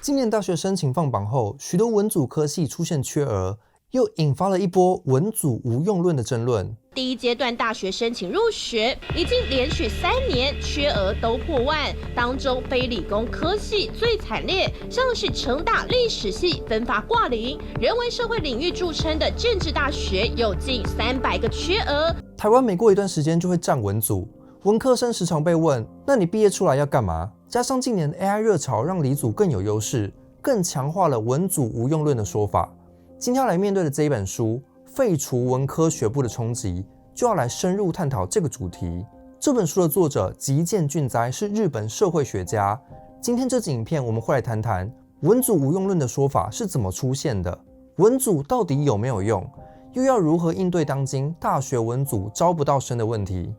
今年大学申请放榜后，许多文组科系出现缺额，又引发了一波文组无用论的争论。第一阶段大学申请入学已经连续3年缺额都破万，当中非理工科系最惨烈，像是成大历史系分发挂零，人文社会领域著称的政治大学有近300个缺额。台湾每过一段时间就会占文组，文科生时常被问，那你毕业出来要干嘛？加上近年 AI 热潮让理组更有优势，更强化了文组无用论的说法。今天要来面对的这一本书废除文科学部的冲击，就要来深入探讨这个主题。这本书的作者吉见俊哉是日本社会学家。今天这支影片我们会来谈谈文组无用论的说法是怎么出现的，文组到底有没有用，又要如何应对当今大学文组招不到生的问题。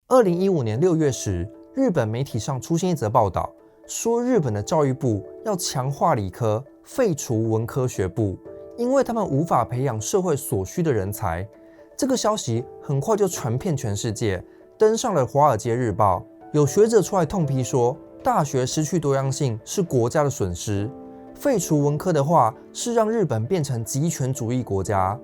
2015年6月时，日本媒体上出现一则报道，说日本的教育部要强化理科，废除文科学部，因为他们无法培养社会所需的人才。这个消息很快就传遍全世界，登上了《华尔街日报》。有学者出来痛批说，大学失去多样性是国家的损失，废除文科的话是让日本变成极权主义国家。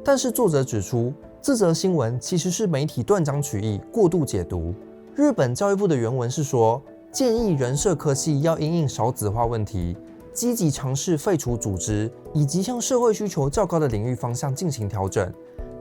但是作者指出，这则新闻其实是媒体断章取义、过度解读。日本教育部的原文是说，建议人社科系要因应少子化问题，积极尝试废除组织，以及向社会需求较高的领域方向进行调整，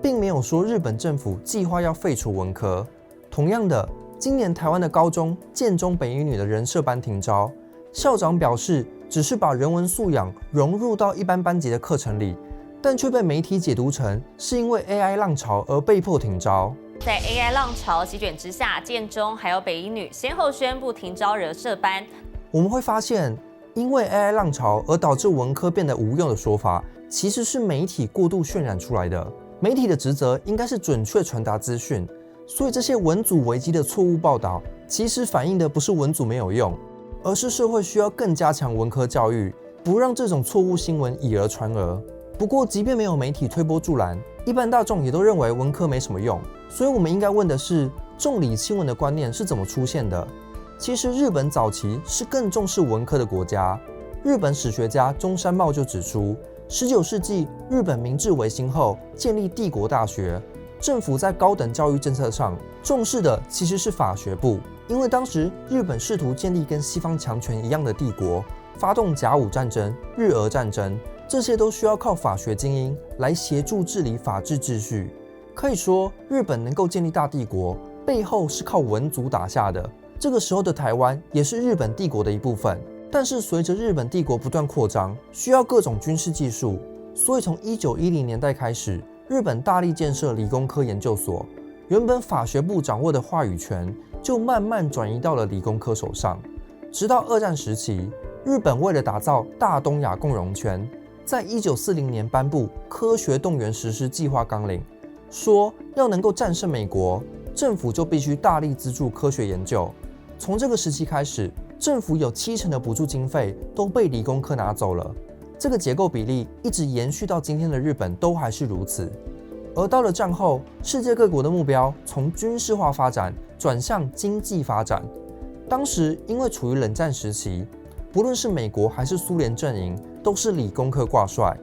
并没有说日本政府计划要废除文科。同样的，今年台湾的高中建中北一女的人社班停招，校长表示只是把人文素养融入到一般班级的课程里，但却被媒体解读成是因为 AI 浪潮而被迫停招。在 AI 浪潮席卷之下，建中还有北一女先后宣布停招人社班。我们会发现，因为 AI 浪潮而导致文科变得无用的说法，其实是媒体过度渲染出来的。媒体的职责应该是准确传达资讯，所以这些文组危机的错误报道，其实反映的不是文组没有用，而是社会需要更加强文科教育，不让这种错误新闻以讹传讹。不过，即便没有媒体推波助澜，一般大众也都认为文科没什么用。所以，我们应该问的是，重理轻文的观念是怎么出现的？其实，日本早期是更重视文科的国家。日本史学家中山茂就指出，19世纪日本明治维新后建立帝国大学，政府在高等教育政策上重视的其实是法学部，因为当时日本试图建立跟西方强权一样的帝国，发动甲午战争、日俄战争。这些都需要靠法学精英来协助治理法治秩序。可以说，日本能够建立大帝国，背后是靠文组打下的。这个时候的台湾也是日本帝国的一部分。但是随着日本帝国不断扩张，需要各种军事技术，所以从1910年代开始，日本大力建设理工科研究所。原本法学部掌握的话语权，就慢慢转移到了理工科手上。直到二战时期，日本为了打造大东亚共荣圈，在1940年颁布科学动员实施计划纲领，说要能够战胜美国，政府就必须大力资助科学研究。从这个时期开始，政府有70%的补助经费都被理工科拿走了。这个结构比例一直延续到今天的日本都还是如此。而到了战后，世界各国的目标从军事化发展转向经济发展。当时因为处于冷战时期，不论是美国还是苏联阵营，都是理工科挂帅，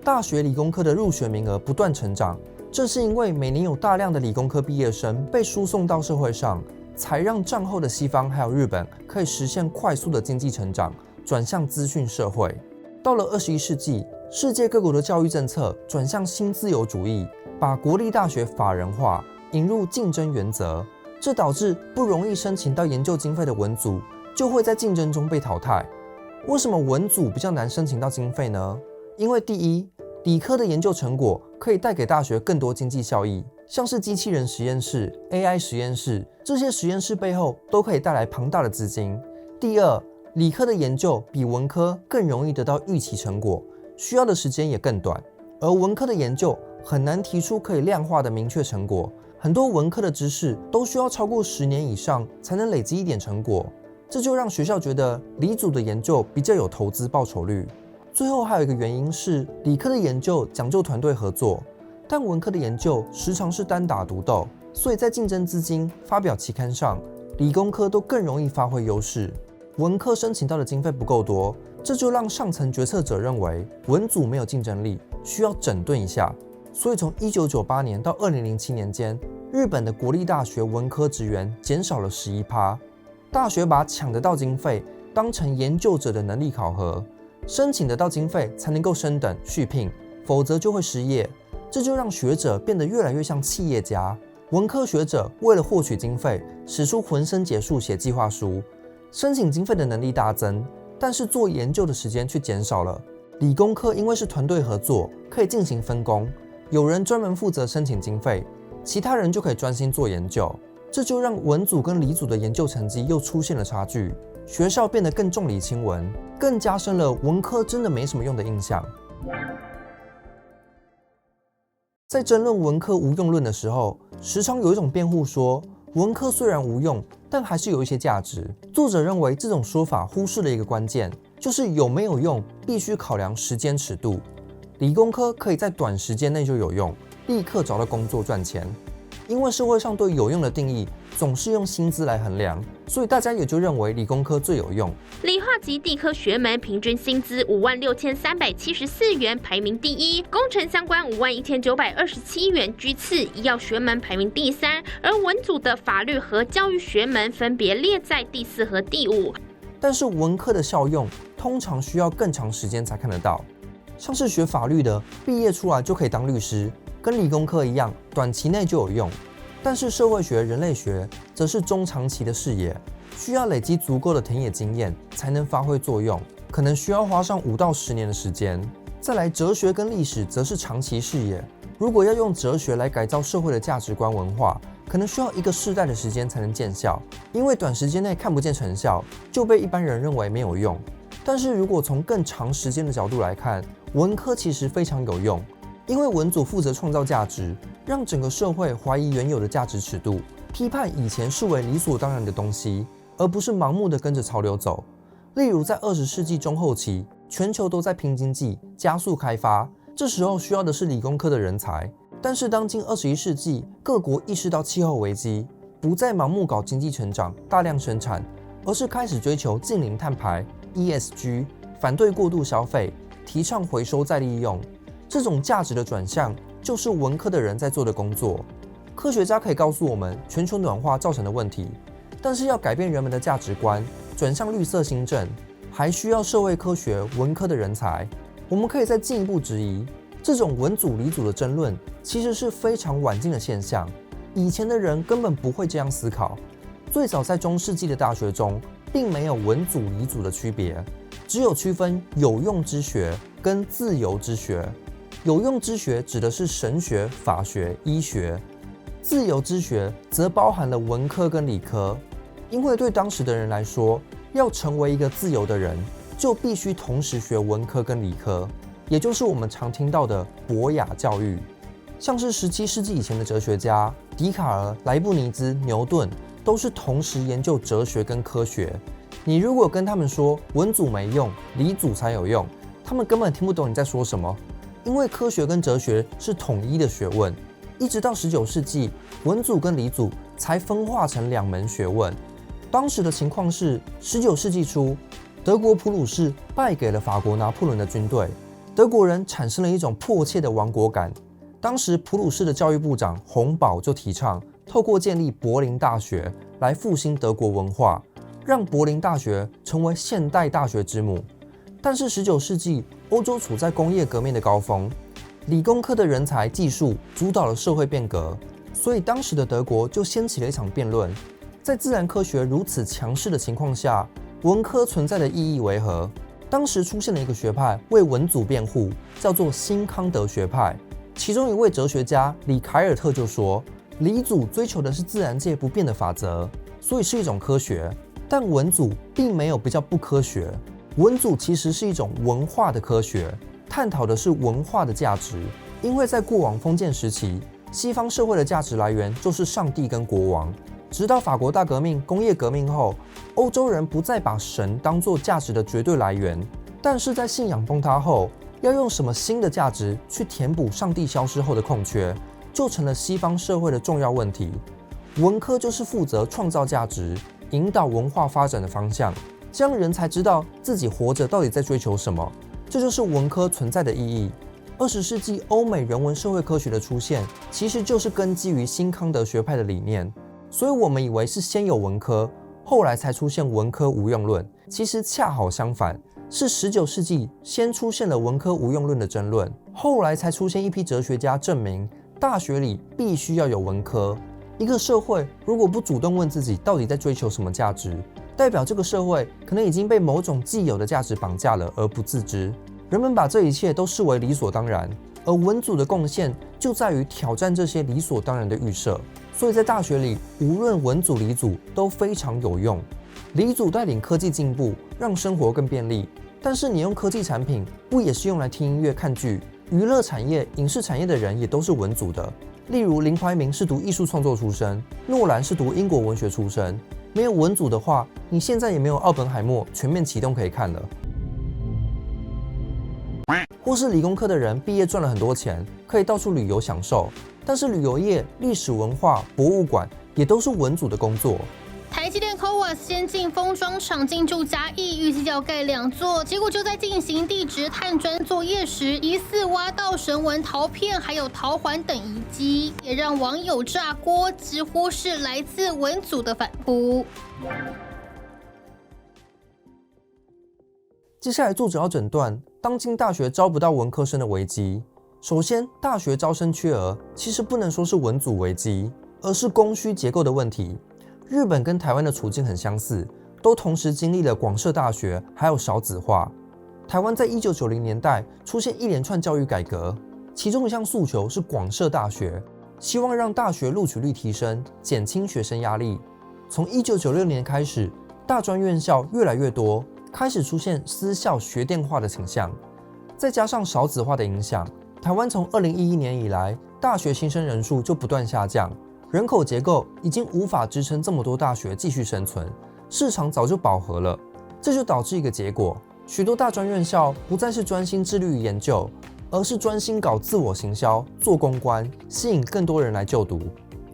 大学理工科的入学名额不断成长。正是因为每年有大量的理工科毕业生被输送到社会上，才让战后的西方还有日本可以实现快速的经济成长，转向资讯社会。到了21世纪，世界各国的教育政策转向新自由主义，把国立大学法人化，引入竞争原则，这导致不容易申请到研究经费的文组就会在竞争中被淘汰。为什么文组比较难申请到经费呢？因为第一，理科的研究成果可以带给大学更多经济效益，像是机器人实验室、AI 实验室，这些实验室背后都可以带来庞大的资金。第二，理科的研究比文科更容易得到预期成果，需要的时间也更短，而文科的研究很难提出可以量化的明确成果，很多文科的知识都需要超过10年以上才能累积一点成果。这就让学校觉得理组的研究比较有投资报酬率。最后还有一个原因是，理科的研究讲究团队合作，但文科的研究时常是单打独斗，所以在竞争资金、发表期刊上，理工科都更容易发挥优势。文科申请到的经费不够多，这就让上层决策者認為文組沒有競爭力，需要整頓一下。所以從1998年到2007年間，日本的國立大學文科職員減少了11%。大學把搶得到經費當成研究者的能力考核，申請得到經費才能夠升等續聘，否則就會失業。這就讓學者變得越來越像企業家。文科學者為了獲取經費，使出渾身解數寫計劃書。申請經費的能力大增，但是做研究的時間卻減少了。理工科因為是團隊合作，可以進行分工，有人專門負責申請經費，其他人就可以專心做研究。這就讓文組跟理組的研究成績又出現了差距，學校變得更重理輕文，更加深了文科真的沒什麼用的印象。在爭論文科無用論的時候，時常有一種辯護說，文科雖然無用，但還是有一些價值。作者認為這種說法忽視了一個關鍵，就是有沒有用必須考量時間尺度。理工科可以在短時間內就有用，立刻找到工作賺錢。因為社會上對有用的定義總是用薪資來衡量，所以大家也就認為理工科最有用。理化及地科學門平均薪資56374元，排名第一；工程相關51927元，居次；醫藥學門排名第三，而文組的法律和教育學門分別列在第4和第5。但是文科的效用通常需要更長時間才看得到，像是學法律的畢業出來就可以當律師，跟理工科一樣，短期內就有用。但是社會學、人類學則是中長期的視野，需要累積足夠的田野經驗才能發揮作用，可能需要花上5到10年的時間。再來，哲學跟歷史則是長期視野，如果要用哲學來改造社會的價值觀文化，可能需要1個世代的時間才能見效，因為短時間內看不見成效，就被一般人認為沒有用。但是如果從更長時間的角度來看，文科其實非常有用，因為文組負責創造價值，讓整個社會懷疑原有的價值尺度，批判以前視為理所當然的東西，而不是盲目的跟着潮流走。例如在20世紀中後期，全球都在拼經濟，加速開發，這時候需要的是理工科的人才。但是當今21世紀，各國意識到氣候危機，不再盲目搞經濟成長、大量生產，而是開始追求淨零碳排 ESG， 反對過度消費，提倡回收再利用。這種價值的轉向，就是文科的人在做的工作。科學家可以告訴我們全球暖化造成的問題，但是要改變人們的價值觀，轉向綠色新政，還需要社會科學文科的人才。我們可以再進一步質疑，這種文組理組的爭論其實是非常晚近的現象，以前的人根本不會這樣思考。最早在中世紀的大學中，並沒有文組理組的區別，只有區分有用之學跟自由之學。有用之學指的是神學、法學、醫學，自由之學則包含了文科跟理科。因為對當時的人來說，要成為一個自由的人，就必須同時學文科跟理科，也就是我們常聽到的博雅教育。像是17世紀以前的哲學家笛卡爾、萊布尼茲、牛頓，都是同時研究哲學跟科學。你如果跟他們說文組沒用，理組才有用，他們根本聽不懂你在說什麼。因為科學跟哲學是統一的學問，一直到19世紀，文組跟理組才分化成2門學問。當時的情況是，19世紀初，德國普魯士敗給了法國拿破崙的軍隊，德國人產生了一種迫切的亡國感。當時普魯士的教育部長洪堡就提倡，透過建立柏林大學來復興德國文化，讓柏林大學成為現代大學之母。但是19世紀，歐洲處在工業革命的高峰，理工科的人才技術主導了社會變革，所以當時的德國就掀起了一場辯論。在自然科學如此強勢的情況下，文科存在的意義為何？當時出現了一個學派為文組辯護，叫做新康德學派。其中一位哲學家李凱爾特就說，理組追求的是自然界不變的法則，所以是一種科學，但文組並沒有比較不科學。文組其實是一種文化的科學，探討的是文化的價值。因為在過往封建時期，西方社會的價值來源就是上帝跟國王。直到法國大革命、工業革命後，歐洲人不再把神當作價值的絕對來源。但是在信仰崩塌後，要用什麼新的價值去填補上帝消失後的空缺，就成了西方社会的重要问题。文科就是负责创造价值，引导文化发展的方向，这样人才知道自己活着到底在追求什么。这就是文科存在的意义。20世纪欧美人文社会科学的出现，其实就是根基于新康德学派的理念。所以我们以为是先有文科，后来才出现文科无用论，其实恰好相反，是19世纪先出现了文科无用论的争论，后来才出现一批哲学家证明大学里必须要有文科。一个社会如果不主动问自己到底在追求什么价值，代表这个社会可能已经被某种既有的价值绑架了而不自知。人们把这一切都视为理所当然，而文组的贡献就在于挑战这些理所当然的预设。所以在大学里，无论文组理组都非常有用。理组带领科技进步，让生活更便利，但是你用科技产品不也是用来听音乐看剧？娱乐产业、影视产业的人也都是文组的。例如林怀民是读艺术创作出身，诺兰是读英国文学出身。没有文组的话，你现在也没有奥本海默全面启动可以看了。或是理工科的人毕业赚了很多钱，可以到处旅游享受，但是旅游业、历史文化、博物馆也都是文组的工作。台积电 CoWoS 先进封装厂进驻嘉义，预计要盖2座，结果就在进行地质探钻作业时，疑似挖到绳纹陶片还有陶环等遗迹，也让网友炸锅，直呼是来自文组的反扑。接下来作者要诊断当今大学招不到文科生的危机。首先，大学招生缺额其实不能说是文组危机，而是供需结构的问题。日本跟台湾的处境很相似，都同时经历了广设大学还有少子化。台湾在1990年代出现一连串教育改革，其中一项诉求是广设大学，希望让大学录取率提升，减轻学生压力。从1996年开始，大专院校越来越多，开始出现私校学电化的倾向。再加上少子化的影响，台湾从2011年以来，大学新生人数就不断下降。人口结构已经无法支撑这么多大学继续生存，市场早就饱和了。这就导致一个结果，许多大专院校不再是专心致力于研究，而是专心搞自我行销、做公关，吸引更多人来就读，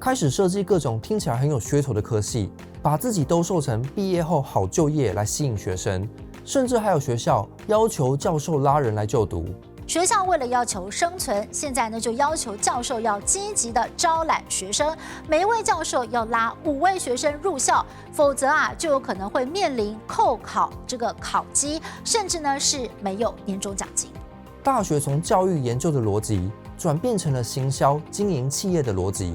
开始设计各种听起来很有噱头的科系，把自己兜售成毕业后好就业来吸引学生，甚至还有学校要求教授拉人来就读。学校为了要求生存，现在呢就要求教授要积极的招揽学生，每一位教授要拉5位学生入校，否则就有可能会面临扣考这个考绩，甚至呢是没有年终奖金。大学从教育研究的逻辑转变成了行销经营企业的逻辑。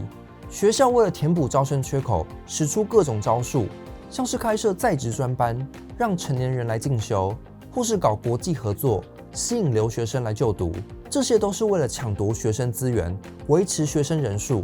学校为了填补招生缺口，使出各种招数，像是开设在职专班，让成年人来进修，或是搞国际合作，吸引留学生来就读，这些都是为了抢夺学生资源，维持学生人数。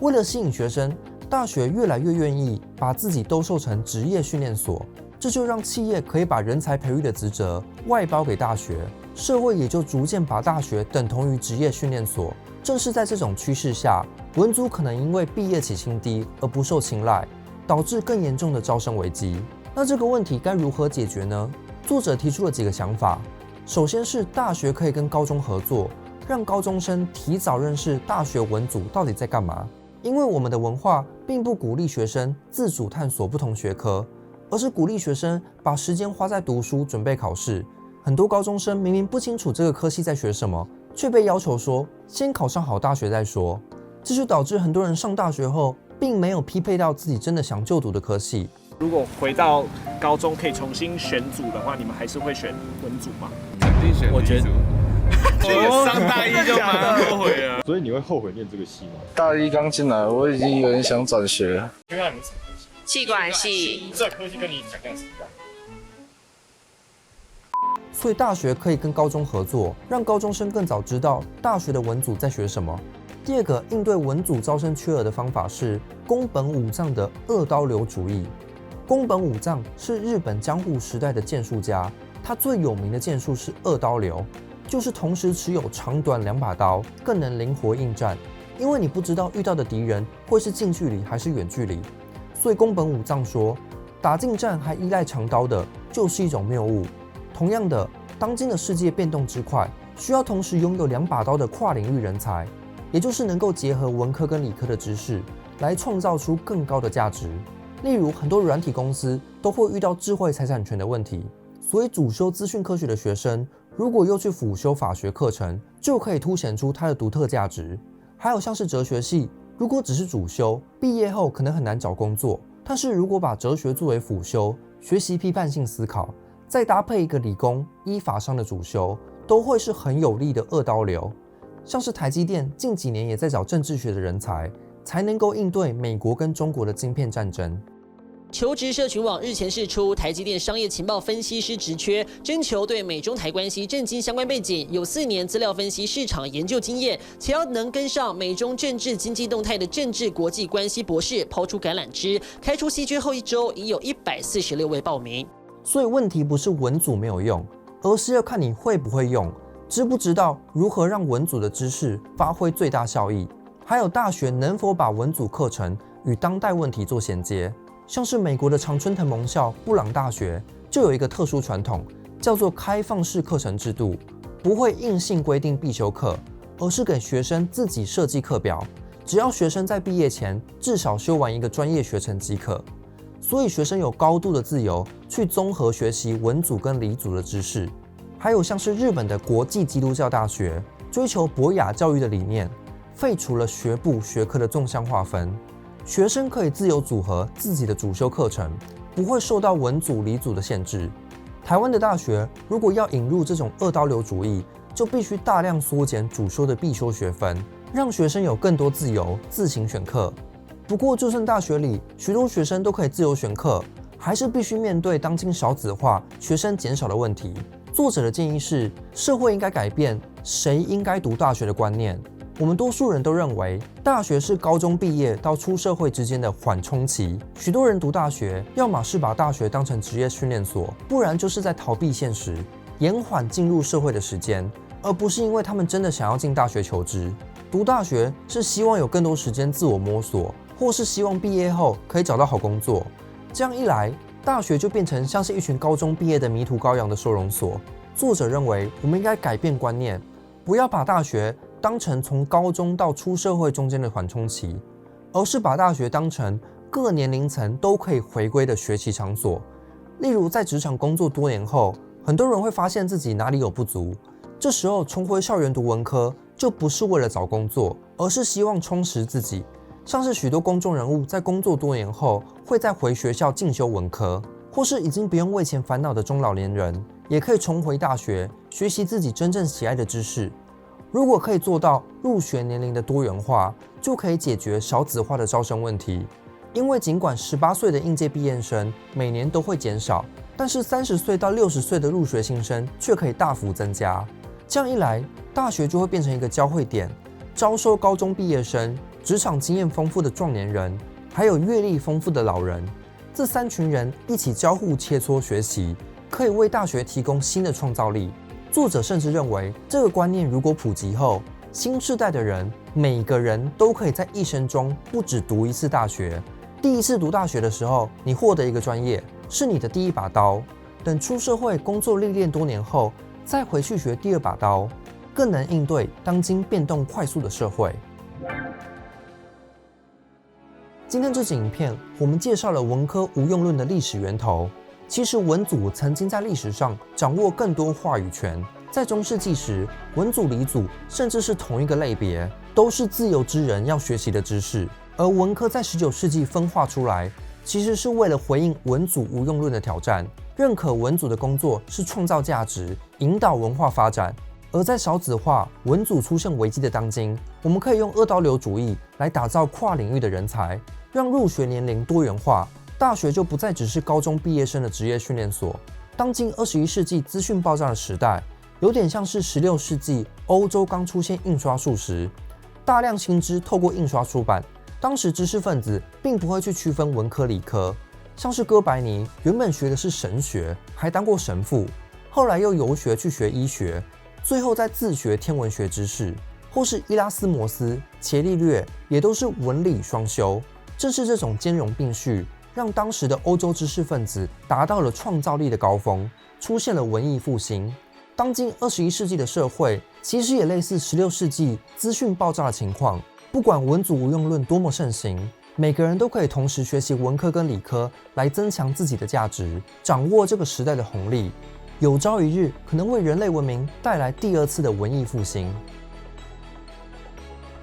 为了吸引学生，大学越来越愿意把自己兜售成职业训练所，这就让企业可以把人才培育的职责外包给大学，社会也就逐渐把大学等同于职业训练所。正是在这种趋势下，文组可能因为毕业起薪低而不受青睐，导致更严重的招生危机。那这个问题该如何解决呢？作者提出了几个想法。首先是大学可以跟高中合作，让高中生提早认识大学文组到底在干嘛。因为我们的文化并不鼓励学生自主探索不同学科，而是鼓励学生把时间花在读书准备考试。很多高中生明明不清楚这个科系在学什么，却被要求说先考上好大学再说。这就导致很多人上大学后并没有匹配到自己真的想就读的科系。如果回到高中可以重新选组的话，你们还是会选文组吗？肯定选理组。上大一就蛮后悔了。所以你会后悔念这个系吗？大一刚进来，我已经有点想转学了。因为你是什么科系？企管系。这科系跟你想象是一样。所以大学可以跟高中合作，让高中生更早知道大学的文组在学什么。第二个应对文组招生缺额的方法是宫本武藏的2刀流主义。宫本武藏是日本江户时代的剑术家，他最有名的剑术是2刀流，就是同时持有长短2把刀，更能灵活应战。因为你不知道遇到的敌人会是近距离还是远距离，所以宫本武藏说，打近战还依赖长刀的，就是一种谬误。同样的，当今的世界变动之快，需要同时拥有2把刀的跨领域人才。也就是能够结合文科跟理科的知识，来创造出更高的价值。例如，很多软体公司都会遇到智慧财产权的问题，所以主修资讯科学的学生，如果又去辅修法学课程，就可以凸显出它的独特价值。还有像是哲学系，如果只是主修，毕业后可能很难找工作。但是如果把哲学作为辅修，学习批判性思考，再搭配一个理工、医法商的主修，都会是很有力的二刀流。像是台积电近几年也在找政治学的人才，才能够应对美国跟中国的晶片战争。求职社群网日前释出台积电商业情报分析师职缺，征求对美中台关系政经相关背景，有4年资料分析市场研究经验，且要能跟上美中政治经济动态的政治国际关系博士，抛出橄榄枝。开出稀缺后1周，已有146位报名。所以问题不是文组没有用，而是要看你会不会用，知不知道如何让文组的知识发挥最大效益，还有大学能否把文组课程与当代问题做衔接。像是美国的常春藤盟校布朗大学就有一个特殊传统，叫做开放式课程制度，不会硬性规定必修课，而是给学生自己设计课表，只要学生在毕业前至少修完一个专业学程即可。所以学生有高度的自由去综合学习文组跟理组的知识。还有像是日本的国际基督教大学，追求博雅教育的理念，废除了学部学科的纵向划分。学生可以自由组合自己的主修课程，不会受到文组、理组的限制。台湾的大学如果要引入这种二刀流主义，就必须大量缩减主修的必修学分，让学生有更多自由，自行选课。不过，就算大学里许多学生都可以自由选课，还是必须面对当今少子化、学生减少的问题。作者的建议是，社会应该改变谁应该读大学的观念。我们多数人都认为，大学是高中毕业到出社会之间的缓冲期。许多人读大学，要么是把大学当成职业训练所，不然就是在逃避现实，延缓进入社会的时间，而不是因为他们真的想要进大学求职。读大学是希望有更多时间自我摸索，或是希望毕业后可以找到好工作。这样一来，大学就变成像是一群高中毕业的迷途羔羊的收容所。作者认为，我们应该改变观念，不要把大学当成从高中到出社会中间的缓冲期，而是把大学当成各年龄层都可以回归的学习场所。例如，在职场工作多年后，很多人会发现自己哪里有不足，这时候重回校园读文科，就不是为了找工作，而是希望充实自己。像是许多公众人物在工作多年后，会再回学校进修文科，或是已经不用为钱烦恼的中老年人，也可以重回大学，学习自己真正喜爱的知识。如果可以做到入学年龄的多元化，就可以解决少子化的招生问题。因为尽管18岁的应届毕业生每年都会减少，但是30岁到60岁的入学新生却可以大幅增加。这样一来，大学就会变成一个交汇点，招收高中毕业生、职场经验丰富的壮年人，还有阅历丰富的老人。这3群人一起交互切磋学习，可以为大学提供新的创造力。作者甚至认为，这个观念如果普及后，新世代的人每个人都可以在一生中不只读一次大学。第一次读大学的时候，你获得一个专业，是你的第一把刀。等出社会工作历练多年后，再回去学第2把刀，更能应对当今变动快速的社会。今天这支影片，我们介绍了文科无用论的历史源头。其实文组曾经在历史上掌握更多话语权。在中世纪时，文组、理组甚至是同一个类别，都是自由之人要学习的知识。而文科在19世纪分化出来，其实是为了回应文组无用论的挑战，认可文组的工作是创造价值、引导文化发展。而在少子化、文组出现危机的当今，我们可以用二刀流主义来打造跨领域的人才，让入学年龄多元化。大学就不再只是高中毕业生的职业训练所。当今21世纪资讯爆炸的时代，有点像是16世纪欧洲刚出现印刷术时，大量新知透过印刷出版。当时知识分子并不会去区分文科理科，像是哥白尼原本学的是神学，还当过神父，后来又游学去学医学，最后再自学天文学知识。或是伊拉斯摩斯、伽利略也都是文理双修。正是这种兼容并蓄，让当时的欧洲知识分子达到了创造力的高峰，出现了文艺复兴。当今21世纪的社会其实也类似16世纪资讯爆炸的情况。不管文组无用论多么盛行，每个人都可以同时学习文科跟理科，来增强自己的价值，掌握这个时代的红利，有朝一日可能为人类文明带来第2次的文艺复兴。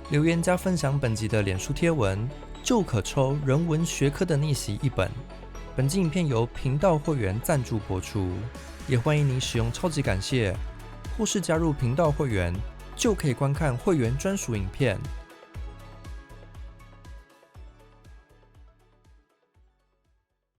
留言加分享本集的脸书贴文，就可抽人文学科的逆袭1本。本集影片由频道会员赞助播出，也欢迎您使用超级感谢，或是加入频道会员，就可以观看会员专属影片。